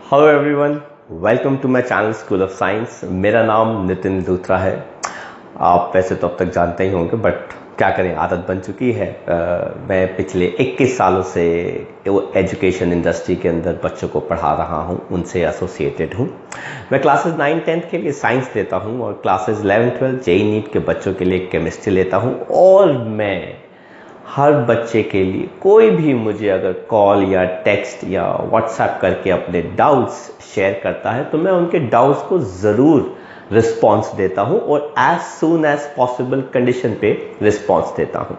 Hello everyone, welcome to my channel school of science. मेरा नाम नितिन लूथरा है। आप वैसे तो अब तक जानते ही होंगे, बट क्या करें, आदत बन चुकी है। मैं पिछले 21 सालों से एजुकेशन इंडस्ट्री के अंदर बच्चों को पढ़ा रहा हूं, उनसे एसोसिएटेड हूं। मैं क्लासेस 9-10 के लिए साइंस लेता हूं और क्लासेस 11-12 जेईई नीट के बच्चों के लिए केमिस्ट्री लेता हूं। और मैं हर बच्चे के लिए कोई भी मुझे अगर कॉल या टेक्स्ट या व्हाट्सएप करके अपने डाउट्स शेयर करता है तो मैं उनके डाउट्स को ज़रूर रिस्पॉन्स देता हूं और as soon as possible condition पे रिस्पॉन्स देता हूं।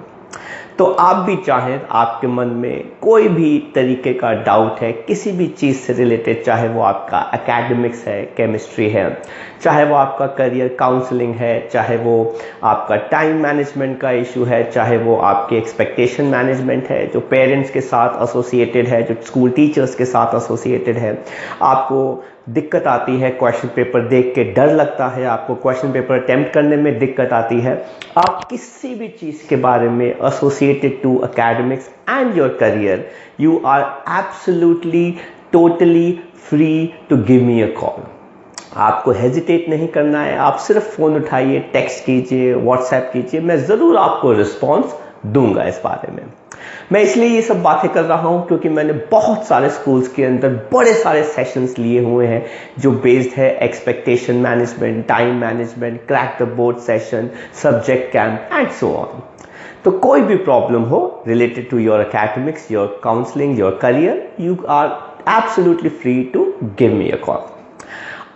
तो आप भी चाहें, आपके मन में कोई भी तरीके का डाउट है किसी भी चीज़ से रिलेटेड, चाहे वो आपका एकेडमिक्स है, केमिस्ट्री है, चाहे वो आपका करियर काउंसलिंग है, चाहे वो आपका टाइम मैनेजमेंट का इशू है, चाहे वो आपकी एक्सपेक्टेशन मैनेजमेंट है जो पेरेंट्स के साथ एसोसिएटेड है, जो स्कूल टीचर्स के साथ एसोसिएटेड है, आपको दिक्कत आती है क्वेश्चन पेपर देख के, डर लगता है, आपको क्वेश्चन पेपर अटेम्प्ट करने में दिक्कत आती है, आप किसी भी चीज़ के बारे में associated to academics and your career, you are absolutely totally free to give me a call. आपको हेजिटेट नहीं करना है, आप सिर्फ फ़ोन उठाइए, टेक्स्ट कीजिए, व्हाट्सएप कीजिए, मैं ज़रूर आपको रिस्पॉन्स दूंगा इस बारे में। मैं इसलिए ये सब बातें कर रहा हूँ क्योंकि मैंने बहुत सारे स्कूल्स के अंदर बड़े सारे सेशंस लिए हुए हैं जो बेस्ड है expectation management, time management, crack the board session, subject camp and so on. तो कोई भी प्रॉब्लम हो related to your academics, your counselling, your career, you are absolutely free to give me a call.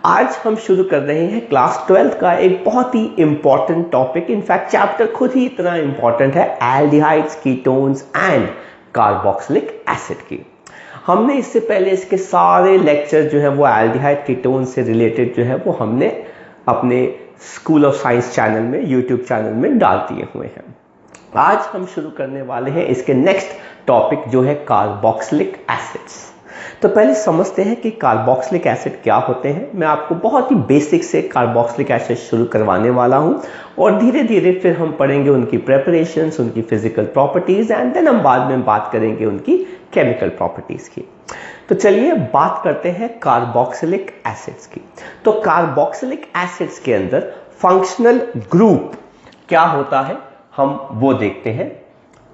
आज हम शुरू कर रहे हैं क्लास 12 का एक बहुत ही इंपॉर्टेंट टॉपिक। इनफैक्ट चैप्टर खुद ही इतना इंपॉर्टेंट है, aldehydes, ketones and carboxylic acid की। हमने इससे पहले इसके सारे लेक्चर जो है वो एल्डिहाइड कीटोन से रिलेटेड जो है वो हमने अपने स्कूल ऑफ साइंस चैनल में, यूट्यूब चैनल में डाल दिए हुए हैं। आज हम शुरू करने वाले हैं इसके नेक्स्ट टॉपिक जो है कार्बोक्सिलिक एसिड्स। तो पहले समझते हैं कि कार्बोक्सिलिक एसिड क्या होते हैं। मैं आपको बहुत ही बेसिक से कार्बोक्सिलिक एसिड शुरू करवाने वाला हूं और धीरे धीरे फिर हम पढ़ेंगे उनकी प्रेपरेशंस, उनकी फिजिकल प्रॉपर्टीज एंड देन हम बाद में बात करेंगे उनकी केमिकल प्रॉपर्टीज की। तो चलिए बात करते हैं कार्बोक्सिलिक एसिड्स की। तो कार्बोक्सिलिक एसिड्स के अंदर फंक्शनल ग्रुप क्या होता है हम वो देखते हैं।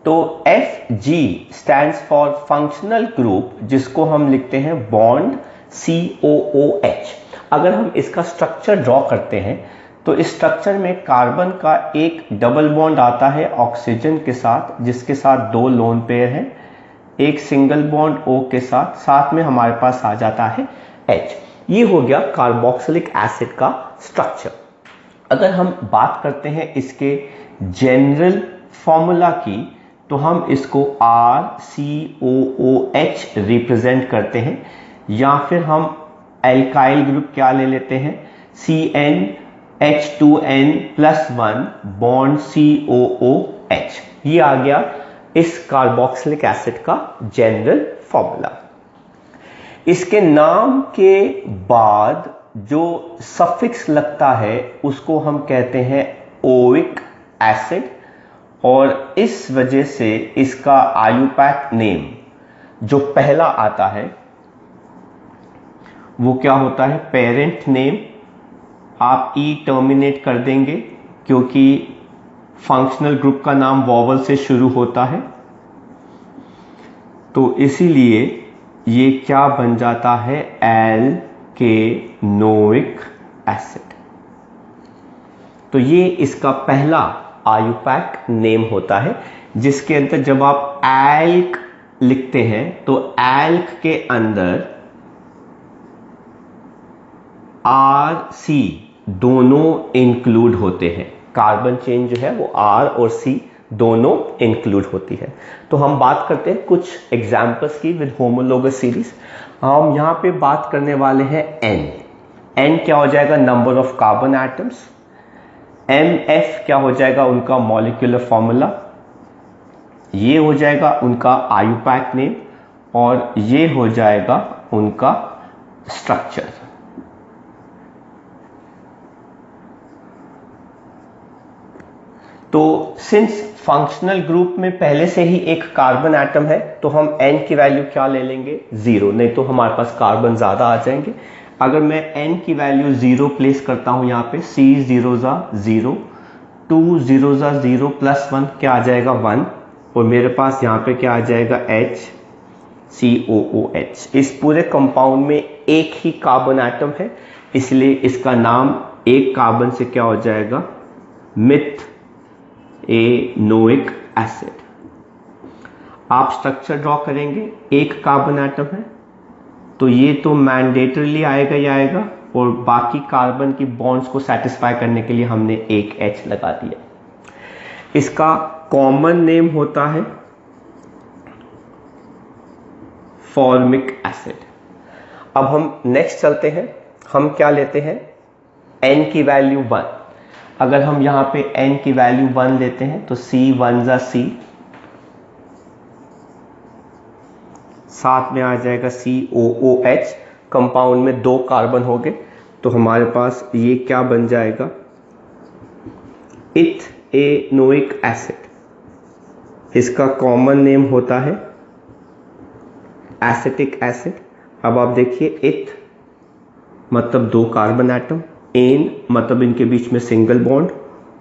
तो Fg stands for functional group, जिसको हम लिखते हैं बॉन्ड COOH। अगर हम इसका स्ट्रक्चर ड्रॉ करते हैं तो इस स्ट्रक्चर में कार्बन का एक डबल बॉन्ड आता है ऑक्सीजन के साथ, जिसके साथ दो लोन पेयर हैं, एक सिंगल बॉन्ड O के साथ, साथ में हमारे पास आ जाता है H। ये हो गया कार्बोक्सिलिक एसिड का स्ट्रक्चर। अगर हम बात करते हैं इसके जनरल फॉर्मूला की तो हम इसको RCOOH रिप्रेजेंट करते हैं, या फिर हम एल्काइल ग्रुप क्या ले लेते हैं, CnH2n+1 बॉन्ड COOH। ये आ गया इस कार्बोक्सिलिक एसिड का जनरल फॉर्मूला। इसके नाम के बाद जो सफिक्स लगता है उसको हम कहते हैं ओइक एसिड, और इस वजह से इसका आयुपैक नेम जो पहला आता है वो क्या होता है, पेरेंट नेम। आप ई टर्मिनेट कर देंगे क्योंकि फंक्शनल ग्रुप का नाम वॉवल से शुरू होता है, तो इसीलिए ये क्या बन जाता है, एल्केनोइक एसिड। तो ये इसका पहला आयुपैक नेम होता है, जिसके अंदर जब आप एल्क लिखते हैं तो एल्क के अंदर RC दोनों इंक्लूड होते हैं। कार्बन चेन जो है वो R और C दोनों इंक्लूड होती है। तो हम बात करते हैं कुछ एग्जाम्पल्स की विद होमोलोगस सीरीज। हम यहां पे बात करने वाले हैं N क्या हो जाएगा, number of carbon atoms. MF क्या हो जाएगा, उनका मॉलिक्यूलर फॉर्मूला। ये हो जाएगा उनका आयुपैक नेम, और ये हो जाएगा उनका स्ट्रक्चर। तो सिंस फंक्शनल ग्रुप में पहले से ही एक कार्बन एटम है तो हम n की वैल्यू क्या ले लेंगे, 0, नहीं तो हमारे पास कार्बन ज़्यादा आ जाएंगे। अगर मैं n की वैल्यू 0 प्लेस करता हूँ यहाँ पे, C 0 ज़ा 0, 2 0 ज़ा 0 प्लस 1 क्या आ जाएगा 1, और मेरे पास यहाँ पे क्या आ जाएगा H COOH। इस पूरे कंपाउंड में एक ही कार्बन एटम है, इसलिए इसका नाम एक कार्बन से क्या हो जाएगा, मिथेनोइक एसिड। आप स्ट्रक्चर ड्रॉ करेंगे, एक कार्बन एटम है तो ये तो मैंडेटरीली आएगा ही आएगा, और बाकी कार्बन की बॉन्ड्स को सेटिस्फाई करने के लिए हमने एक H लगा दिया। इसका कॉमन नेम होता है फॉर्मिक एसिड। अब हम नेक्स्ट चलते हैं, हम क्या लेते हैं, n की वैल्यू 1। अगर हम यहां पे n की वैल्यू 1 लेते हैं तो C 1 ज़ा C, साथ में आ जाएगा COOH। कंपाउंड में 2 कार्बन हो गए तो हमारे पास ये क्या बन जाएगा, इथेनोइक एसिड। इसका कॉमन नेम होता है एसिटिक एसिड। अब आप देखिए, इथ मतलब 2 कार्बन एटम, एन मतलब इनके बीच में सिंगल बॉन्ड,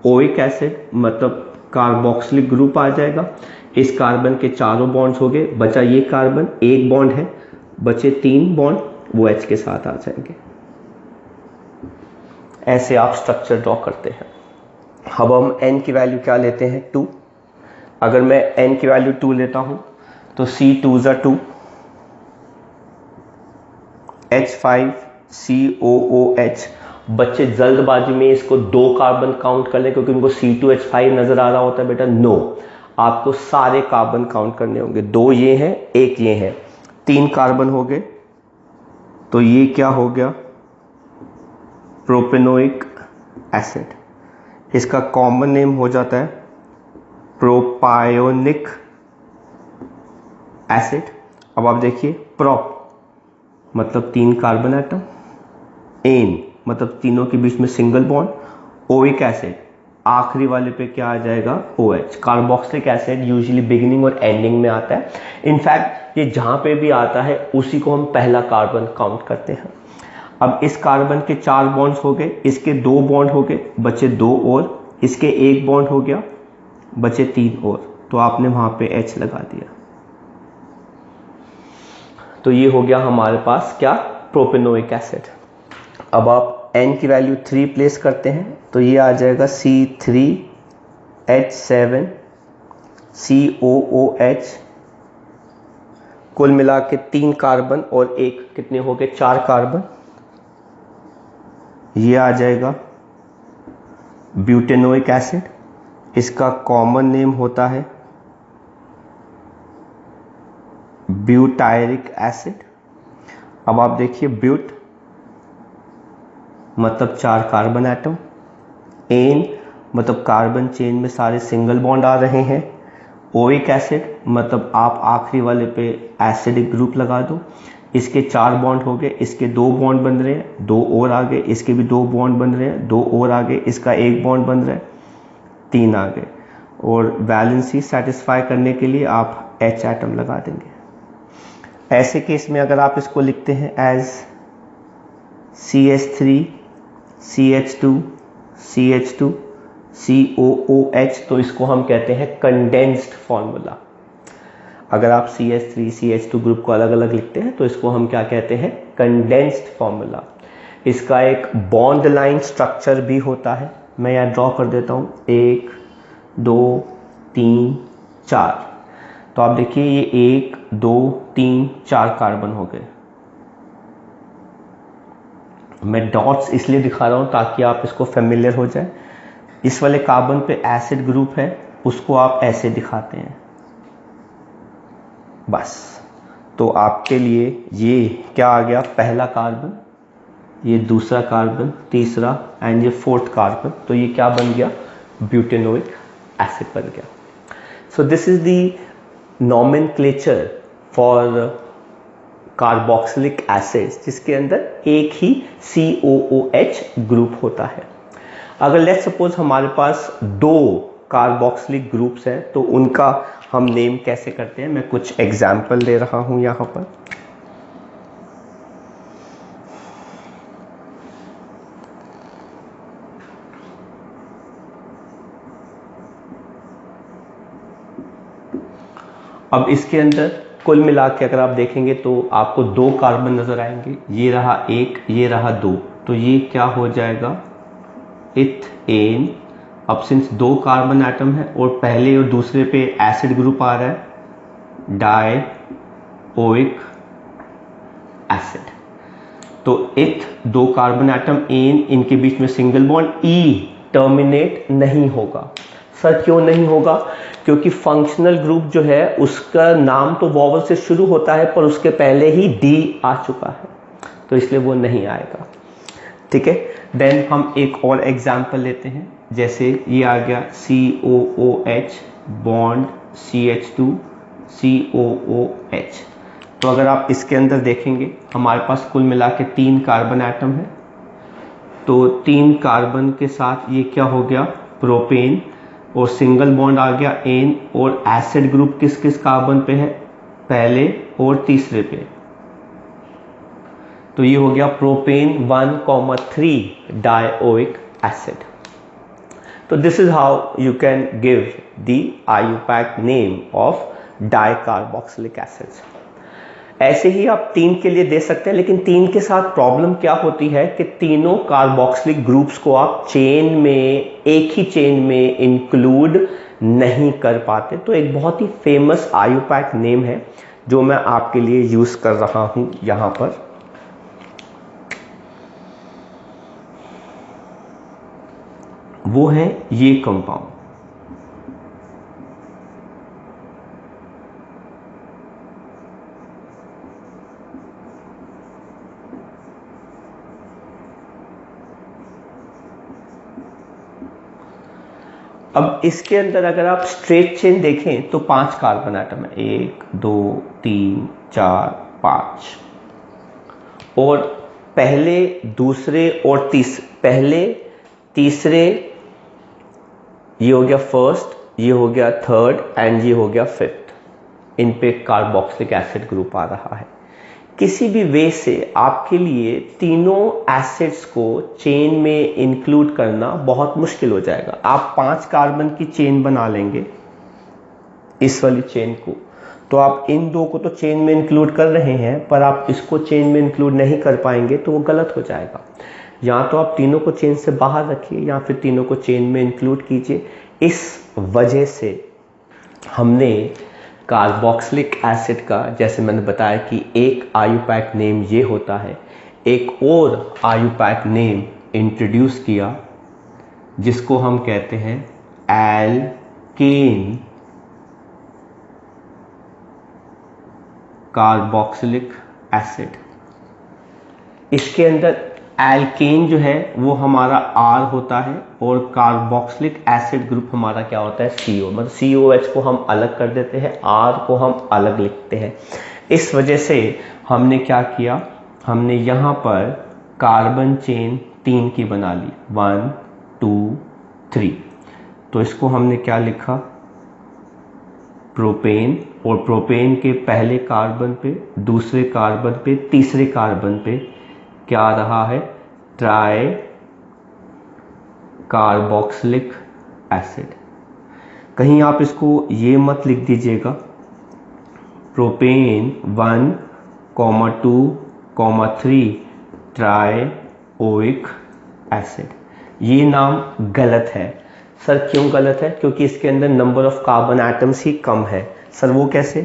ओइक एसिड मतलब कार्बोक्सिलिक ग्रुप आ जाएगा। इस कार्बन के चारों बॉन्ड्स हो गए, बचा ये कार्बन, एक बॉन्ड है, बचे 3 बॉन्ड, वो H के साथ आ जाएंगे। ऐसे आप स्ट्रक्चर ड्रॉ करते हैं। अब हम n की वैल्यू क्या लेते हैं, 2। अगर मैं n की वैल्यू 2 लेता हूं तो C 2 ज़ा 2, H5 COOH। बच्चे जल्दबाजी में इसको 2 कार्बन काउंट कर लें क्योंकि उनको C2H5 नजर आ रहा होता है। बेटा नो, आपको सारे कार्बन काउंट करने होंगे। 2 ये हैं, 1 ये है, 3 कार्बन हो गए, तो ये क्या हो गया, प्रोपेनोइक एसिड। इसका कॉमन नेम हो जाता है प्रोपायोनिक एसिड। अब आप देखिए, प्रोप मतलब 3 कार्बन एटम, एन मतलब तीनों के बीच में सिंगल बॉन्ड, ओइक एसिड आखिरी वाले पे क्या आ जाएगा, OH। Carboxylic acid usually beginning और एंडिंग में आता है। इनफैक्ट ये जहां पे भी आता है उसी को हम पहला कार्बन काउंट करते हैं। अब इस कार्बन के 4 बॉन्ड्स हो गए, इसके 2 बॉन्ड हो गए, बचे 2 और, इसके 1 बॉन्ड हो गया, बचे 3 और, तो आपने वहां पे H लगा दिया। तो ये हो गया हमारे पास क्या, प्रोपेनोइक एसिड। अब आप n की वैल्यू 3 प्लेस करते हैं तो ये आ जाएगा C3H7 COOH। कुल मिला के 3 कार्बन और 1 कितने हो गए, 4 कार्बन। ये आ जाएगा ब्यूटेनोइक एसिड। इसका कॉमन नेम होता है ब्यूटायरिक एसिड। अब आप देखिए, ब्यूट मतलब 4 कार्बन एटम, एन मतलब कार्बन चेन में सारे सिंगल बॉन्ड आ रहे हैं, ओइक एसिड मतलब आप आखिरी वाले पे एसिडिक ग्रुप लगा दो, इसके 4 बॉन्ड हो गए, इसके 2 बॉन्ड बन रहे हैं, 2 और आगे, इसके भी 2 बॉन्ड बन रहे हैं, 2 और आगे, इसका 1 बॉन्ड बन रहा है, 3 आगे, और वैलेंसी सेटिस्फाई करने के लिए आप H एटम लगा देंगे। ऐसे केस में अगर आप इसको लिखते हैं as CH3 CH2 CH2 COOH तो इसको हम कहते हैं कंडेंस्ड फॉर्मूला। अगर आप CH3 CH2 ग्रुप को अलग अलग लिखते हैं तो इसको हम क्या कहते हैं, कंडेंस्ड फॉर्मूला। इसका एक बॉन्ड लाइन स्ट्रक्चर भी होता है, मैं यहाँ ड्रॉ कर देता हूँ, 1 2 3 4। तो आप देखिए ये 1 2 3 4 कार्बन हो गए। मैं डॉट्स इसलिए दिखा रहा हूं ताकि आप इसको फेमिलियर हो जाए। इस वाले कार्बन पे एसिड ग्रुप है, उसको आप ऐसे दिखाते हैं बस। तो आपके लिए ये क्या आ गया, पहला कार्बन, ये दूसरा कार्बन, तीसरा एंड ये 4th कार्बन। तो ये क्या बन गया, ब्यूटेनोइक एसिड बन गया। So this is the nomenclature for carboxylic acids जिसके अंदर एक ही COOH ग्रुप होता है। अगर लेट्स सपोज हमारे पास 2 कार्बोक्सिलिक ग्रुप्स हैं तो उनका हम नेम कैसे करते हैं, मैं कुछ एग्जाम्पल दे रहा हूं यहां पर। अब इसके अंदर कुल मिला के अगर आप देखेंगे तो आपको 2 कार्बन नजर आएंगे, ये रहा 1, ये रहा 2, तो ये क्या हो जाएगा, इथेन। अब सिंस 2 कार्बन एटम है और पहले और दूसरे पे एसिड ग्रुप आ रहा है, डाइओइक एसिड। तो इथ 2 कार्बन एटम, एन, इनके बीच में सिंगल बॉन्ड, ई टर्मिनेट नहीं होगा। सर क्यों नहीं होगा, क्योंकि फंक्शनल ग्रुप जो है उसका नाम तो वॉवल से शुरू होता है पर उसके पहले ही डी आ चुका है, तो इसलिए वो नहीं आएगा। ठीक है, देन हम एक और एग्जांपल लेते हैं, जैसे ये आ गया COOH बॉन्ड CH2 COOH। तो अगर आप इसके अंदर देखेंगे हमारे पास कुल मिला के 3 कार्बन एटम है, तो 3 कार्बन के साथ ये क्या हो गया, प्रोपेन, और सिंगल बॉन्ड आ गया एन, और एसिड ग्रुप किस किस कार्बन पे है, पहले और तीसरे पे, तो ये हो गया प्रोपेन 1,3 डाइओइक एसिड। तो this is how you can give the IUPAC name of dicarboxylic acids. ऐसे ही आप 3 के लिए दे सकते हैं, लेकिन 3 के साथ प्रॉब्लम क्या होती है कि तीनों कार्बोक्सिलिक ग्रुप्स को आप चेन में, एक ही चेन में इंक्लूड नहीं कर पाते। तो एक बहुत ही फेमस IUPAC नेम है जो मैं आपके लिए यूज कर रहा हूं यहां पर, वो है ये कंपाउंड। अब इसके अंदर अगर आप स्ट्रेट चेन देखें तो 5 कार्बन आइटम है, 1 2 3 4 5, और पहले दूसरे और पहले तीसरे, ये हो गया फर्स्ट, ये हो गया थर्ड, एंड ये हो गया फिफ्थ, इन पे कार्बोक्सिलिक एसिड ग्रुप आ रहा है। किसी भी वे से आपके लिए तीनों एसिड्स को चेन में इंक्लूड करना बहुत मुश्किल हो जाएगा। आप 5 कार्बन की चेन बना लेंगे, इस वाली चेन को, तो आप इन 2 को तो चेन में इंक्लूड कर रहे हैं, पर आप इसको चेन में इंक्लूड नहीं कर पाएंगे, तो वो गलत हो जाएगा। या तो आप तीनों को चेन से बाहर रखिए या फिर तीनों को चेन में इंक्लूड कीजिए। इस वजह से हमने कार्बोक्सिलिक एसिड का, जैसे मैंने बताया कि एक IUPAC नेम ये होता है, एक और IUPAC नेम इंट्रोड्यूस किया जिसको हम कहते हैं एल्केन कार्बोक्सिलिक एसिड। इसके अंदर एल्केन जो है वो हमारा R होता है और कार्बोक्सिलिक एसिड ग्रुप हमारा क्या होता है, CO, मतलब COH को हम अलग कर देते हैं, R को हम अलग लिखते हैं। इस वजह से हमने क्या किया, हमने यहाँ पर कार्बन चेन 3 की बना ली, 1 2 3। तो इसको हमने क्या लिखा, प्रोपेन, और प्रोपेन के पहले कार्बन पे, दूसरे कार्बन पे, तीसरे कार्बन पे क्या आ रहा है, ट्राई कार्बोक्सिलिक एसिड। कहीं आप इसको ये मत लिख दीजिएगा, प्रोपेन 1,2,3 ट्राइओइक एसिड। ये नाम गलत है। सर क्यों गलत है, क्योंकि इसके अंदर नंबर ऑफ कार्बन एटम्स ही कम है। सर वो कैसे,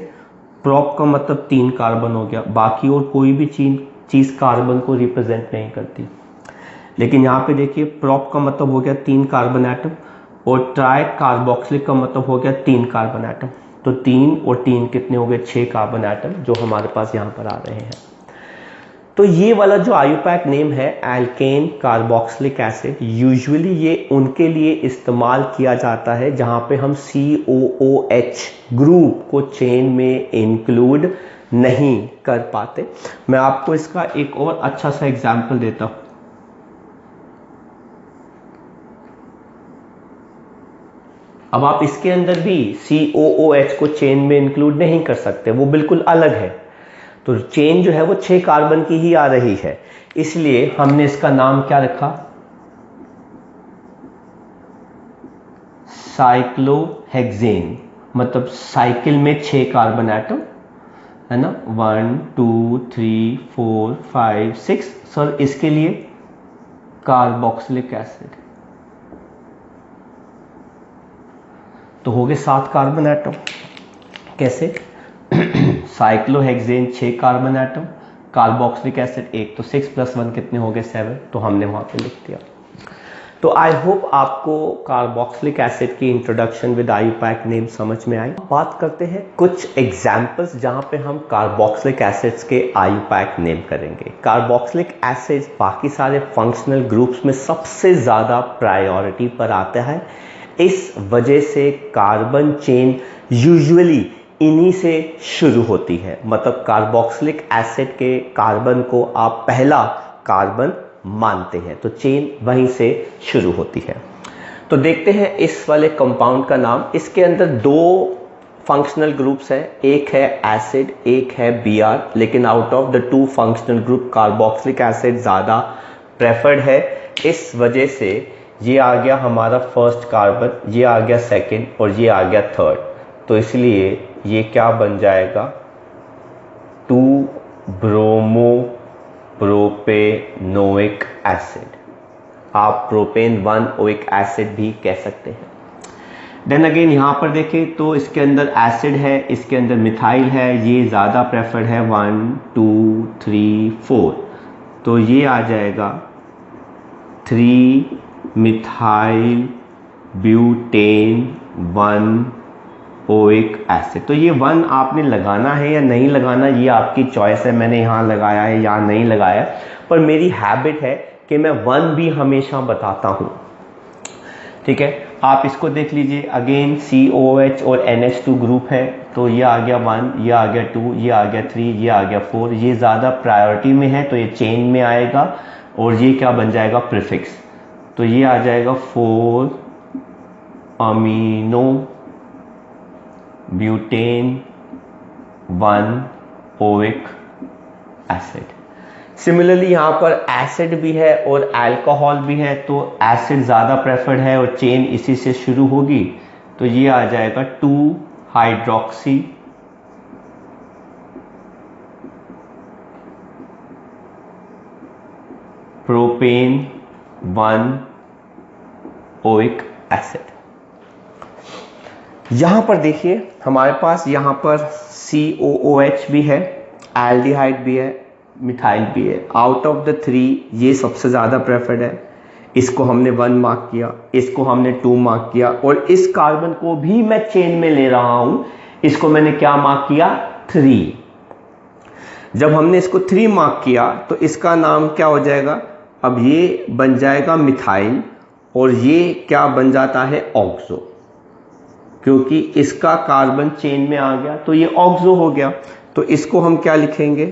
प्रोप का मतलब 3 कार्बन हो गया, बाकी और कोई भी चीज कार्बन को रिप्रेजेंट नहीं करती। लेकिन यहाँ पे देखिए प्रोप का मतलब हो गया 3 कार्बन एटम, और ट्राई कार्बोक्सिलिक का मतलब हो गया 3 कार्बन एटम। तो 3 और 3 कितने हो गए, 6 कार्बन एटम जो हमारे पास यहाँ पर आ रहे हैं। तो ये वाला जो IUPAC नेम है एल्केन कार्बोक्सिलिक एसिड, यूजुअली ये उनके लिए इस्तेमाल किया जाता है जहां पे हम COOH ग्रुप को चेन में इंक्लूड नहीं कर पाते। मैं आपको इसका एक और अच्छा सा एग्जाम्पल देता हूं। अब आप इसके अंदर भी COOH को चेन में इंक्लूड नहीं कर सकते, वो बिल्कुल अलग है। तो चेन जो है वो 6 कार्बन की ही आ रही है, इसलिए हमने इसका नाम क्या रखा, साइक्लोहेक्सेन। मतलब साइकिल में 6 कार्बन एटम है ना, 1 2 3 4 5 6। सर इसके लिए कार्बोक्सिलिक एसिड, तो हो गए 7 कार्बन एटम। कैसे? Cyclohexane 6 carbon atom, carboxylic acid 1, तो 6 + 1 कितने हो गए, 7। तो हमने वहां पे लिख दिया। तो आई होप आपको कार्बोक्सिलिक एसिड की इंट्रोडक्शन विद IUPAC नेम समझ में आई। बात करते हैं कुछ एग्जाम्पल्स जहां पे हम कार्बोक्सिलिक एसिड्स के IUPAC नेम करेंगे। कार्बोक्सिलिक एसिड बाकी सारे फंक्शनल ग्रुप्स में सबसे ज्यादा प्रायोरिटी पर आता है, इस वजह से कार्बन चेन यूजुअली इन्हीं से शुरू होती है। मतलब कार्बोक्सिलिक एसिड के कार्बन को आप पहला कार्बन मानते हैं, तो चेन वहीं से शुरू होती है। तो देखते हैं इस वाले कंपाउंड का नाम। इसके अंदर 2 फंक्शनल ग्रुप्स हैं, एक है एसिड, एक है Br, लेकिन out of the 2 functional group carboxylic acid ज़्यादा प्रेफर्ड है। इस वजह से ये आ गया हमारा फर्स्ट कार्बन, ये आ गया सेकंड और ये आ गया थर्ड। तो इसलिए ये क्या बन जाएगा, 2 ब्रोमो प्रोपेनोइक एसिड। आप प्रोपेन 1 ओइक एसिड भी कह सकते हैं। देन अगेन यहां पर देखें तो इसके अंदर एसिड है, इसके अंदर मिथाइल है, ये ज़्यादा प्रेफर्ड है, 1 2 3 4। तो ये आ जाएगा 3 मिथाइल ब्यूटेन 1 ओइक एसिड। तो ये 1 आपने लगाना है या नहीं लगाना, ये आपकी चॉइस है। मैंने यहाँ लगाया है या नहीं लगाया, पर मेरी हैबिट है कि मैं 1 भी हमेशा बताता हूँ। ठीक है, आप इसको देख लीजिए। अगेन COOH और NH2 ग्रुप है, तो ये आ गया 1, ये आ गया 2, ये आ गया 3, ये आ गया 4। ये ज़्यादा प्रायोरिटी में है तो ये चेन में आएगा, और ये क्या बन जाएगा, प्रीफिक्स। तो ये आ जाएगा 4 amino butane 1 oic acid. Similarly यहाँ पर एसिड भी है और अल्कोहल भी है, तो एसिड ज़्यादा प्रेफर्ड है और चेन इसी से शुरू होगी। तो ये आ जाएगा 2 हाइड्रोक्सी प्रोपेन 1 ओइक एसिड। यहां पर देखिए हमारे पास यहां पर COOH भी है, एल्डिहाइड भी है, मिथाइल भी है। आउट ऑफ द 3 ये सबसे ज़्यादा प्रेफर्ड है, इसको हमने 1 मार्क किया, इसको हमने 2 मार्क किया, और इस कार्बन को भी मैं चेन में ले रहा हूं, इसको मैंने क्या मार्क किया, 3। जब हमने इसको 3 मार्क किया तो इसका नाम क्या हो जाएगा, अब ये बन जाएगा मिथाइल, और ये क्या बन जाता है, ऑक्सो, क्योंकि इसका कार्बन चेन में आ गया तो ये ऑक्सो हो गया। तो इसको हम क्या लिखेंगे,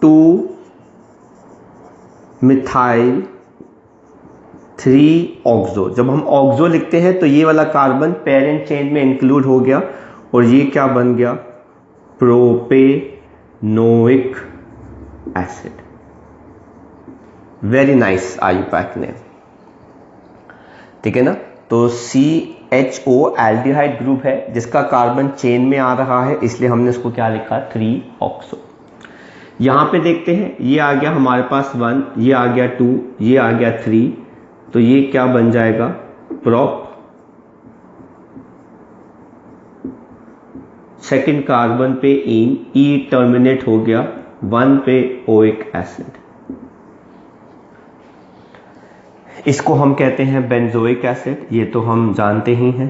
2 मिथाइल 3 ऑक्सो। जब हम ऑक्सो लिखते हैं तो ये वाला कार्बन पेरेंट चेन में इंक्लूड हो गया, और ये क्या बन गया, propanoic acid. Very nice IUPAC name, ठीक है ना। तो CHO एल्डिहाइड ग्रुप है जिसका कार्बन चेन में आ रहा है, इसलिए हमने इसको क्या लिखा, 3 ऑक्सो। यहां पे देखते हैं, ये आ गया हमारे पास 1, ये आ गया 2, ये आ गया 3, तो ये क्या बन जाएगा, प्रोप। सेकंड कार्बन पे इन, E टर्मिनेट हो गया, 1 पे ओइक एसिड। इसको हम कहते हैं बेंजोइक एसिड, ये तो हम जानते ही हैं।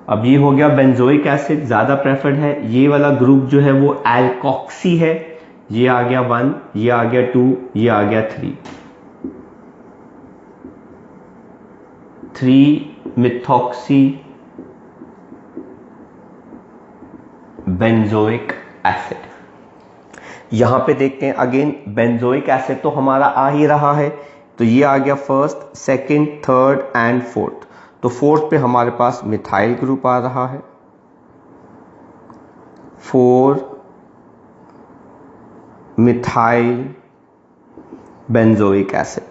अब ये हो गया बेंजोइक एसिड, ज्यादा प्रेफर्ड है। ये वाला ग्रुप जो है वो एल्कोक्सी है, ये आ गया 1, ये आ गया 2, ये आ गया 3 मिथॉक्सी बेंजोइक एसिड। यहां पे देखते हैं अगेन बेंजोइक एसिड तो हमारा आ ही रहा है, तो ये आ गया first, second, third and fourth. तो फोर्थ पे हमारे पास मिथाइल ग्रुप आ रहा है, 4 मिथाइल बेंजोइक एसिड।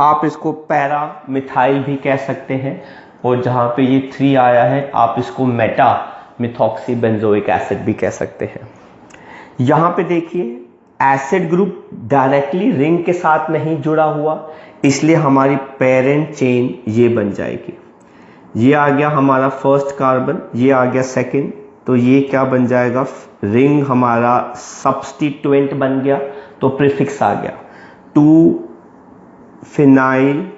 आप इसको पैरा मिथाइल भी कह सकते हैं, और जहां पे ये 3 आया है आप इसको मेटा मिथॉक्सी बेंजोइक एसिड भी कह सकते हैं। यहां पे देखिए एसिड ग्रुप डायरेक्टली रिंग के साथ नहीं जुड़ा हुआ, इसलिए हमारी पेरेंट चेन ये बन जाएगी। ये आ गया हमारा फर्स्ट कार्बन, ये आ गया सेकंड, तो ये क्या बन जाएगा, रिंग हमारा सब्स्टिट्यूएंट बन गया, तो प्रीफिक्स आ गया 2 फिनाइल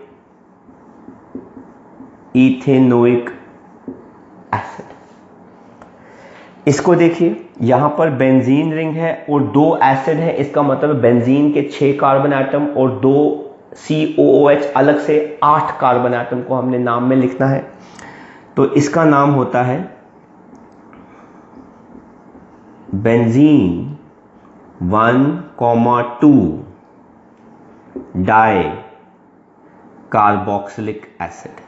इथेनोइक एसिड। इसको देखिए यहां पर बेंजीन रिंग है और 2 एसिड है, इसका मतलब बेंजीन के 6 कार्बन एटम और 2 COOH अलग से 8 कार्बन एटम को हमने नाम में लिखना है। तो इसका नाम होता है बेंजीन 1,2 डाई कार्बोक्सिलिक एसिड।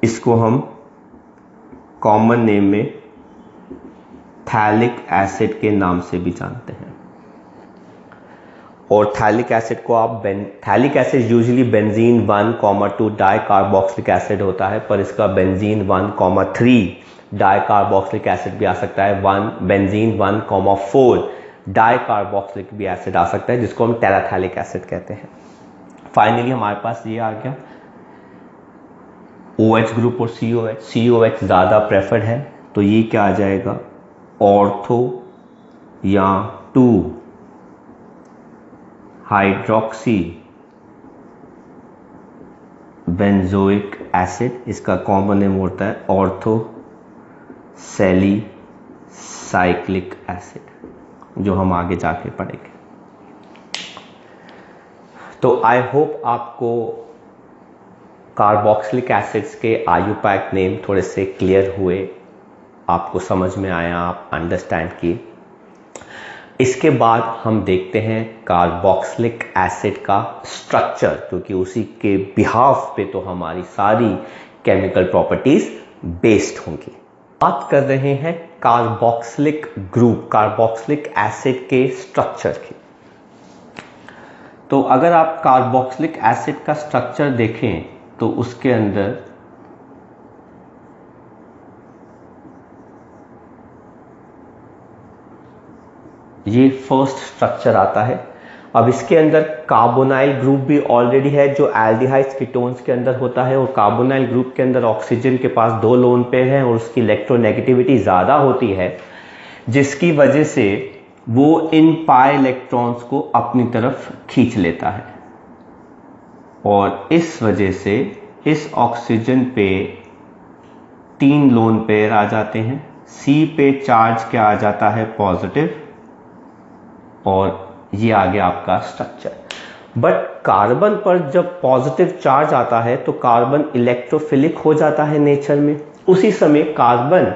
इसको हम कॉमन नेम में थैलिक एसिड के नाम से भी जानते हैं। और थैलिक एसिड को आप phthalic acid usually benzene 1,2 di carboxylic acid होता है, पर इसका बेंजीन 1,3 डाई कार्बोक्सिलिक एसिड भी आ सकता है, बेंजीन 1,4 डाई कार्बोक्सिलिक भी एसिड आ सकता है, जिसको हम टेराथैलिक एसिड कहते हैं। फाइनली हमारे पास ये आ गया OH ग्रुप और COH ज़्यादा प्रेफर्ड है, तो ये क्या आ जाएगा, ऑर्थो या 2 हाइड्रोक्सी बेंजोइक एसिड। इसका कॉमन नेम होता है ऑर्थो सैलिसाइक्लिक एसिड, जो हम आगे जाके पढ़ेंगे। तो आई होप आपको कार्बोक्सिलिक एसिड्स के आयुपैक नेम थोड़े से क्लियर हुए, आपको समझ में आया, आप अंडरस्टैंड किए। इसके बाद हम देखते हैं कार्बोक्सिलिक एसिड का स्ट्रक्चर, क्योंकि उसी के बिहाफ पे तो हमारी सारी केमिकल प्रॉपर्टीज बेस्ड होंगी। बात कर रहे हैं कार्बोक्सिलिक ग्रुप, कार्बोक्सिलिक एसिड के स्ट्रक्चर की। तो अगर आप कार्बोक्सिलिक एसिड का स्ट्रक्चर देखें तो उसके अंदर ये फर्स्ट स्ट्रक्चर आता है। अब इसके अंदर कार्बोनाइल ग्रुप भी ऑलरेडी है, जो एल्डिहाइड्स कीटोन्स के अंदर होता है, और कार्बोनाइल ग्रुप के अंदर ऑक्सीजन के पास 2 लोन पेयर हैं और उसकी इलेक्ट्रोनेगेटिविटी ज़्यादा होती है, जिसकी वजह से वो इन पाई इलेक्ट्रॉन्स को अपनी तरफ खींच लेता है, और इस वजह से इस ऑक्सीजन पे 3 लोन पेयर आ जाते हैं। C पे चार्ज क्या आ जाता है, पॉजिटिव, और ये आ गया आपका स्ट्रक्चर। बट कार्बन पर जब पॉजिटिव चार्ज आता है तो कार्बन इलेक्ट्रोफिलिक हो जाता है नेचर में। उसी समय कार्बन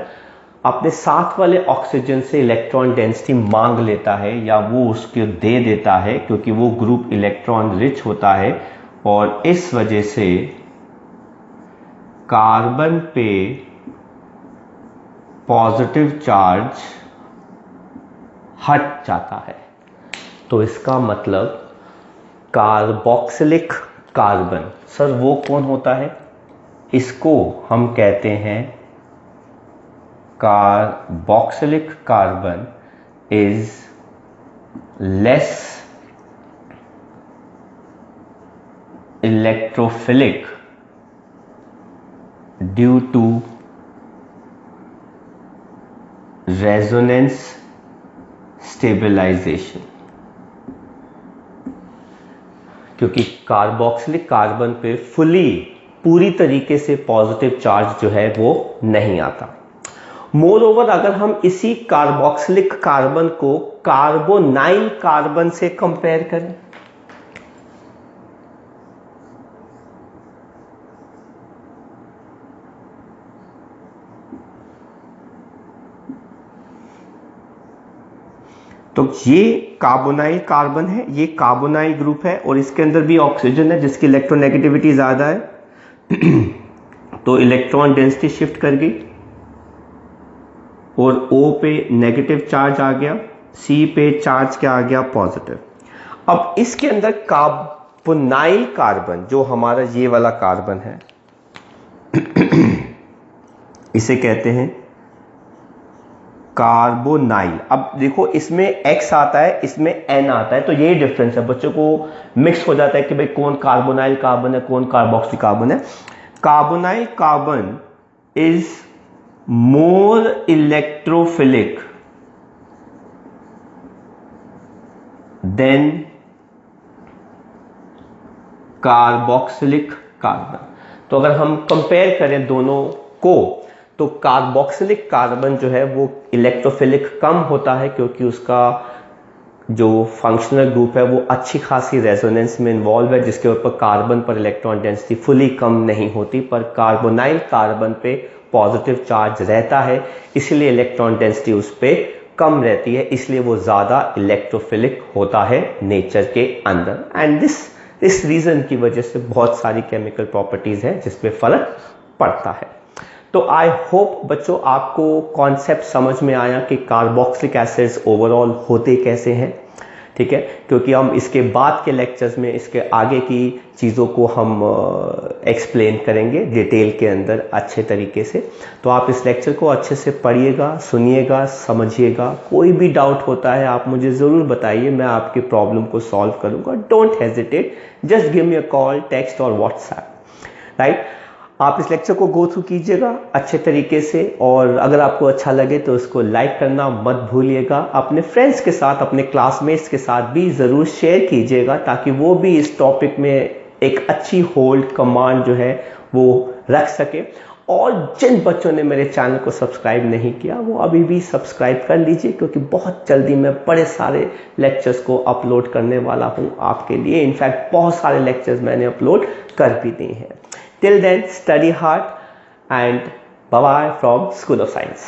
अपने साथ वाले ऑक्सीजन से इलेक्ट्रॉन डेंसिटी मांग लेता है, या वो उसको दे देता है, क्योंकि वो ग्रुप इलेक्ट्रॉन रिच होता है, और इस वजह से कार्बन पे पॉजिटिव चार्ज हट जाता है। तो इसका मतलब कार्बोक्सिलिक कार्बन, सर वो कौन होता है, इसको हम कहते हैं carboxylic carbon is less electrophilic due to resonance stabilisation, क्योंकि कार्बोक्सिलिक कार्बन पे पूरी तरीके से पॉजिटिव चार्ज जो है वो नहीं आता। मोर ओवर अगर हम इसी कार्बोक्सिलिक कार्बन को कार्बोनाइल कार्बन से कंपेयर करें, तो ये कार्बोनाइल कार्बन है, ये कार्बोनाइल ग्रुप है और इसके अंदर भी ऑक्सीजन है जिसकी इलेक्ट्रोनेगेटिविटी ज़्यादा है तो इलेक्ट्रॉन डेंसिटी शिफ्ट कर गई और O पे नेगेटिव चार्ज आ गया, C पे चार्ज क्या आ गया, पॉजिटिव। अब इसके अंदर कार्बोनाइल कार्बन, जो हमारा ये वाला कार्बन है इसे कहते हैं कार्बोनाइल। अब देखो इसमें X आता है, इसमें N आता है, तो यही डिफरेंस है। बच्चों को मिक्स हो जाता है कि भाई कौन कार्बोनाइल कार्बन है, कौन कार्बोक्सी कार्बन है। Carbonyl carbon is more electrophilic than carboxylic carbon. तो अगर हम कंपेयर करें दोनों को तो कार्बोक्सिलिक कार्बन जो है वो इलेक्ट्रोफिलिक कम होता है क्योंकि उसका जो फंक्शनल ग्रुप है वो अच्छी खासी रेजोनेंस में इन्वॉल्व है, जिसके ऊपर कार्बन पर इलेक्ट्रॉन डेंसिटी फुली कम नहीं होती, पर कार्बोनाइल कार्बन पे पॉजिटिव चार्ज रहता है, इसलिए इलेक्ट्रॉन डेंसिटी उस पर कम रहती है, इसलिए वो ज़्यादा इलेक्ट्रोफिलिक होता है नेचर के अंदर। एंड इस रीज़न की वजह से बहुत सारी केमिकल प्रॉपर्टीज़ हैं जिस पे फर्क पड़ता है। तो आई होप बच्चों आपको कॉन्सेप्ट समझ में आया कि कार्बोक्सिलिक एसिड्स ओवरऑल होते कैसे हैं, ठीक है, क्योंकि हम इसके बाद के लेक्चर्स में इसके आगे की चीज़ों को हम एक्सप्लेन करेंगे डिटेल के अंदर अच्छे तरीके से। तो आप इस लेक्चर को अच्छे से पढ़िएगा, सुनिएगा, समझिएगा। कोई भी डाउट होता है आप मुझे ज़रूर बताइए, मैं आपकी प्रॉब्लम को सॉल्व करूँगा। Don't hesitate, just give me a call, text और व्हाट्सएप, राइट। आप इस लेक्चर को गो थ्रू कीजिएगा अच्छे तरीके से, और अगर आपको अच्छा लगे तो उसको लाइक करना मत भूलिएगा। अपने फ्रेंड्स के साथ, अपने क्लासमेट्स के साथ भी ज़रूर शेयर कीजिएगा ताकि वो भी इस टॉपिक में एक अच्छी होल्ड कमांड जो है वो रख सके। और जिन बच्चों ने मेरे चैनल को सब्सक्राइब नहीं किया वो अभी भी सब्सक्राइब कर लीजिए, क्योंकि बहुत जल्दी मैं बड़े सारे लेक्चर्स को अपलोड करने वाला हूँ आपके लिए। इनफैक्ट बहुत सारे लेक्चर्स मैंने अपलोड कर भी दिए हैं। Till then, study hard and bye-bye from School of Science.